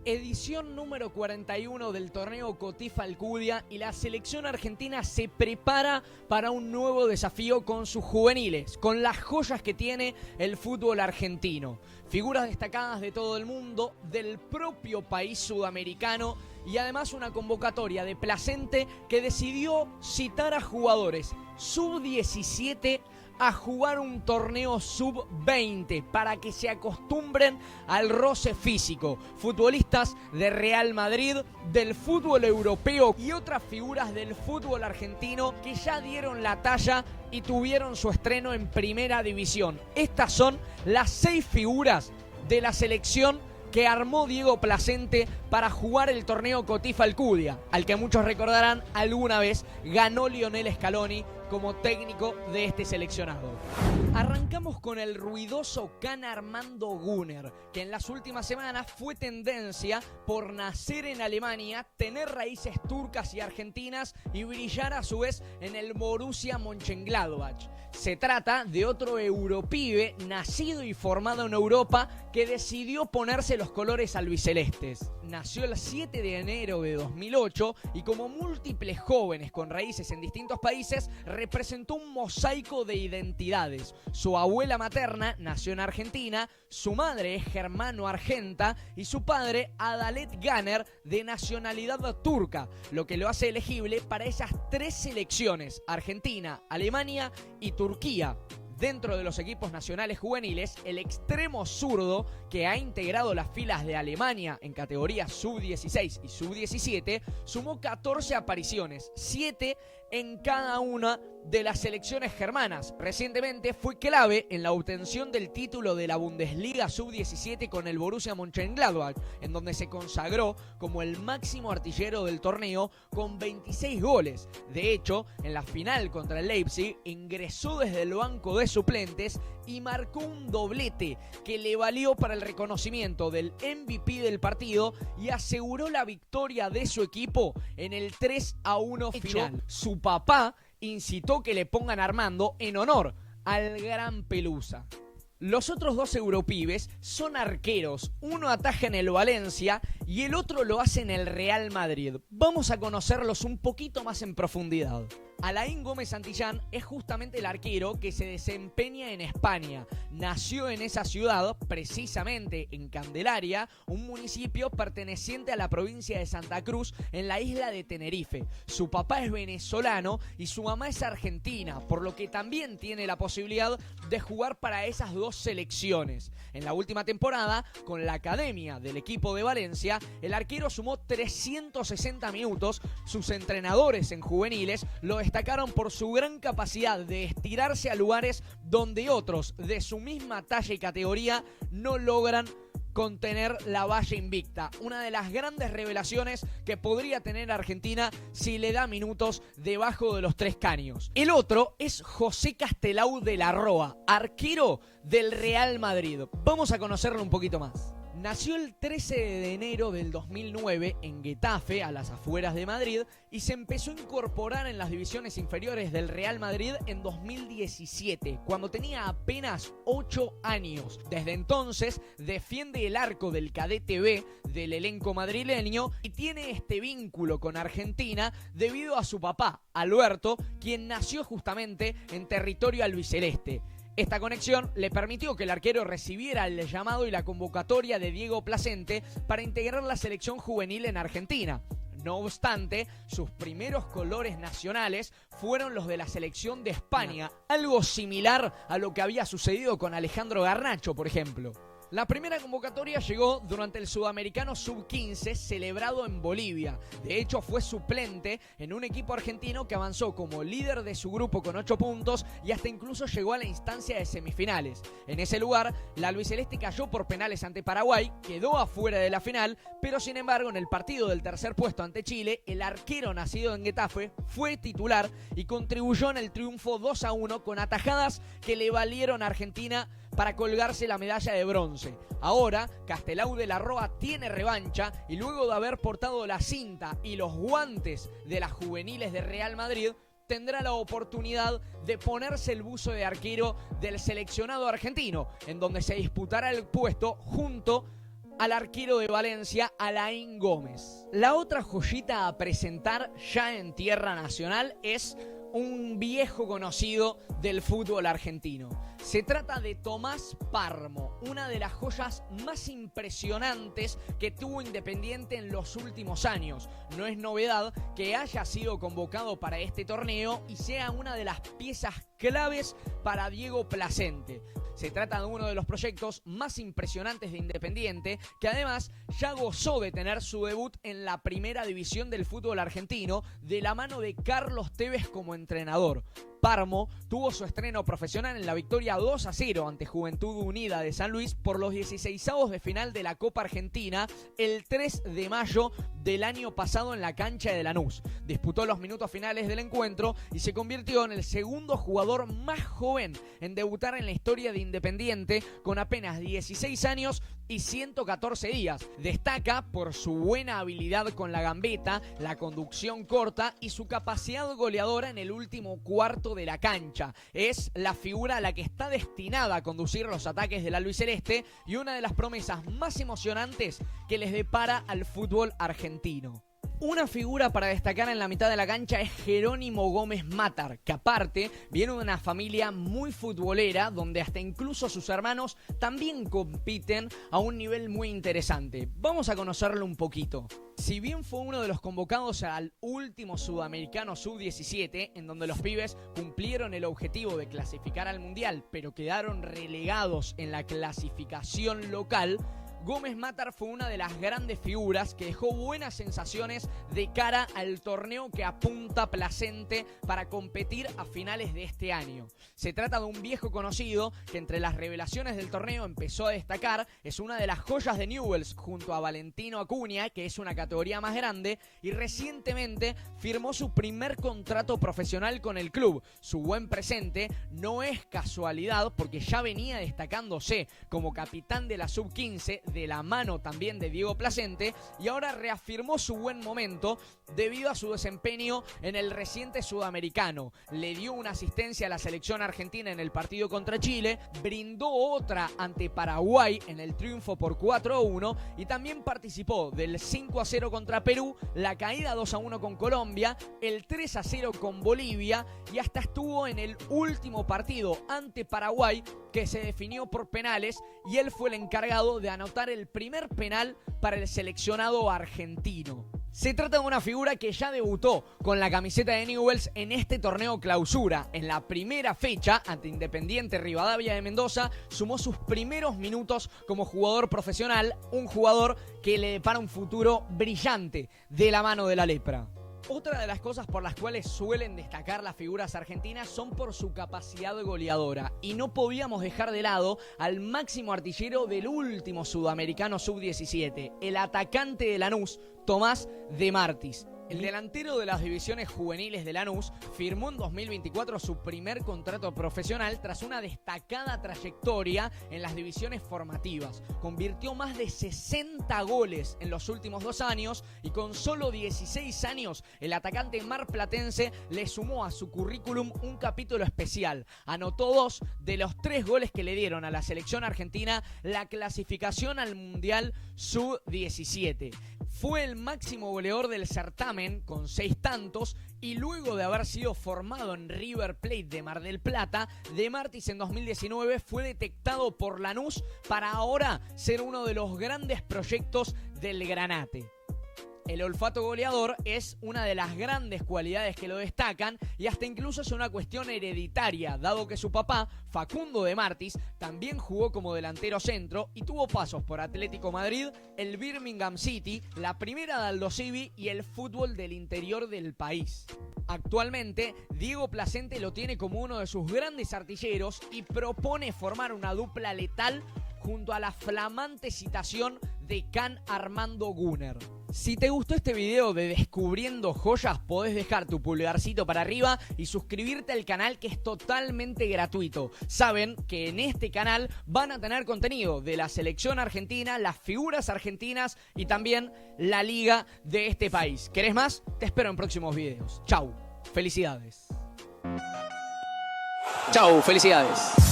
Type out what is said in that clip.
Edición número 41 del torneo Cotifa Alcudia y la selección argentina se prepara para un nuevo desafío con sus juveniles, con las joyas que tiene el fútbol argentino. Figuras destacadas de todo el mundo, del propio país sudamericano y además una convocatoria de Placente que decidió citar a jugadores sub-17 a jugar un torneo sub-20 para que se acostumbren al roce físico. Futbolistas de Real Madrid, del fútbol europeo y otras figuras del fútbol argentino que ya dieron la talla y tuvieron su estreno en Primera División. Estas son las 6 figuras de la selección que armó Diego Placente para jugar el torneo Cotifa Alcudia, al que muchos recordarán alguna vez ganó Lionel Scaloni como técnico de este seleccionado. Arrancamos con el ruidoso Can Armando Gunner, que en las últimas semanas fue tendencia por nacer en Alemania, tener raíces turcas y argentinas y brillar a su vez en el Borussia Mönchengladbach. Se trata de otro europibe nacido y formado en Europa que decidió ponerse los colores albicelestes. Nació el 7 de enero de 2008 y como múltiples jóvenes con raíces en distintos países representó un mosaico de identidades. Su abuela materna nació en Argentina, su madre es germano-argenta y su padre Adalet Gunner de nacionalidad turca, lo que lo hace elegible para esas 3 selecciones, Argentina, Alemania y Turquía. Dentro de los equipos nacionales juveniles, el extremo zurdo que ha integrado las filas de Alemania en categorías sub-16 y sub-17 sumó 14 apariciones, 7 en cada una de las selecciones germanas. Recientemente fue clave en la obtención del título de la Bundesliga sub-17 con el Borussia Mönchengladbach, en donde se consagró como el máximo artillero del torneo con 26 goles. De hecho, en la final contra el Leipzig ingresó desde el banco de suplentes y marcó un doblete que le valió para el reconocimiento del MVP del partido y aseguró la victoria de su equipo en el 3-1 final. Su papá incitó que le pongan Armando en honor al gran Pelusa. Los otros 2 europibes son arqueros, uno ataja en el Valencia y el otro lo hace en el Real Madrid. Vamos a conocerlos un poquito más en profundidad. Alain Gómez Santillán es justamente el arquero que se desempeña en España. Nació en esa ciudad, precisamente en Candelaria, un municipio perteneciente a la provincia de Santa Cruz, en la isla de Tenerife. Su papá es venezolano y su mamá es argentina, por lo que también tiene la posibilidad de jugar para esas 2 selecciones. En la última temporada, con la academia del equipo de Valencia, el arquero sumó 360 minutos. Sus entrenadores en juveniles lo destacaron por su gran capacidad de estirarse a lugares donde otros de su misma talla y categoría no logran contener la valla invicta. Una de las grandes revelaciones que podría tener Argentina si le da minutos debajo de los 3 caños. El otro es José Castelao de la Roa, arquero del Real Madrid. Vamos a conocerlo un poquito más. Nació el 13 de enero del 2009 en Getafe, a las afueras de Madrid, y se empezó a incorporar en las divisiones inferiores del Real Madrid en 2017, cuando tenía apenas 8 años. Desde entonces defiende el arco del cadete B del elenco madrileño y tiene este vínculo con Argentina debido a su papá, Alberto, quien nació justamente en territorio albiceleste. Esta conexión le permitió que el arquero recibiera el llamado y la convocatoria de Diego Placente para integrar la selección juvenil en Argentina. No obstante, sus primeros colores nacionales fueron los de la selección de España, algo similar a lo que había sucedido con Alejandro Garnacho, por ejemplo. La primera convocatoria llegó durante el Sudamericano Sub-15 celebrado en Bolivia. De hecho, fue suplente en un equipo argentino que avanzó como líder de su grupo con 8 puntos y hasta incluso llegó a la instancia de semifinales. En ese lugar, la albiceleste cayó por penales ante Paraguay, quedó afuera de la final, pero sin embargo, en el partido del tercer puesto ante Chile, el arquero nacido en Getafe fue titular y contribuyó en el triunfo 2-1 con atajadas que le valieron a Argentina para colgarse la medalla de bronce. Ahora, Castelao de la Roa tiene revancha y luego de haber portado la cinta y los guantes de las juveniles de Real Madrid, tendrá la oportunidad de ponerse el buzo de arquero del seleccionado argentino, en donde se disputará el puesto junto al arquero de Valencia, Alain Gómez. La otra joyita a presentar ya en tierra nacional es un viejo conocido del fútbol argentino. Se trata de Tomás Parmo, una de las joyas más impresionantes que tuvo Independiente en los últimos años. No es novedad que haya sido convocado para este torneo y sea una de las piezas claves para Diego Plasente. Se trata de uno de los proyectos más impresionantes de Independiente, que además ya gozó de tener su debut en la primera división del fútbol argentino de la mano de Carlos Tevez como entrenador. Parmo tuvo su estreno profesional en la victoria 2-0 ante Juventud Unida de San Luis por los 16avos de final de la Copa Argentina el 3 de mayo del año pasado en la cancha de Lanús. Disputó los minutos finales del encuentro y se convirtió en el segundo jugador más joven en debutar en la historia de Independiente con apenas 16 años y 114 días. Destaca por su buena habilidad con la gambeta, la conducción corta y su capacidad goleadora en el último cuarto de la cancha. Es la figura a la que está destinada a conducir los ataques del albiceleste y una de las promesas más emocionantes que les depara al fútbol argentino. Una figura para destacar en la mitad de la cancha es Jerónimo Gómez Matar, que aparte viene de una familia muy futbolera, donde hasta incluso sus hermanos también compiten a un nivel muy interesante. Vamos a conocerlo un poquito. Si bien fue uno de los convocados al último Sudamericano Sub-17, en donde los pibes cumplieron el objetivo de clasificar al Mundial, pero quedaron relegados en la clasificación local, Gómez Matar fue una de las grandes figuras que dejó buenas sensaciones de cara al torneo que apunta Plasente para competir a finales de este año. Se trata de un viejo conocido que entre las revelaciones del torneo empezó a destacar, es una de las joyas de Newell's junto a Valentino Acuña, que es una categoría más grande, y recientemente firmó su primer contrato profesional con el club. Su buen presente no es casualidad porque ya venía destacándose como capitán de la Sub-15 de la mano también de Diego Plasente y ahora reafirmó su buen momento debido a su desempeño en el reciente Sudamericano. Le dio una asistencia a la selección argentina en el partido contra Chile, brindó otra ante Paraguay en el triunfo por 4-1 y también participó del 5-0 contra Perú, la caída 2-1 con Colombia, el 3-0 con Bolivia y hasta estuvo en el último partido ante Paraguay que se definió por penales y él fue el encargado de anotar el primer penal para el seleccionado argentino. Se trata de una figura que ya debutó con la camiseta de Newell's en este torneo clausura. En la primera fecha, ante Independiente Rivadavia de Mendoza, sumó sus primeros minutos como jugador profesional, un jugador que le depara un futuro brillante de la mano de la lepra. Otra de las cosas por las cuales suelen destacar las figuras argentinas son por su capacidad goleadora. Y no podíamos dejar de lado al máximo artillero del último Sudamericano Sub-17, el atacante de Lanús, Tomás de Martis. El delantero de las divisiones juveniles de Lanús firmó en 2024 su primer contrato profesional tras una destacada trayectoria en las divisiones formativas. Convirtió más de 60 goles en los últimos 2 años y con solo 16 años el atacante marplatense le sumó a su currículum un capítulo especial. Anotó 2 de los 3 goles que le dieron a la selección argentina la clasificación al Mundial Sub-17. Fue el máximo goleador del certamen con 6 tantos y luego de haber sido formado en River Plate de Mar del Plata, De Martis en 2019 fue detectado por Lanús para ahora ser uno de los grandes proyectos del Granate. El olfato goleador es una de las grandes cualidades que lo destacan y hasta incluso es una cuestión hereditaria, dado que su papá, Facundo De Martis, también jugó como delantero centro y tuvo pasos por Atlético Madrid, el Birmingham City, la primera de Aldosivi y el fútbol del interior del país. Actualmente, Diego Plasente lo tiene como uno de sus grandes artilleros y propone formar una dupla letal junto a la flamante citación de Can Armando Gunner. Si te gustó este video de Descubriendo Joyas, podés dejar tu pulgarcito para arriba y suscribirte al canal, que es totalmente gratuito. Saben que en este canal van a tener contenido de la selección argentina, las figuras argentinas y también la liga de este país. ¿Querés más? Te espero en próximos videos. Chau, felicidades. Chau, felicidades.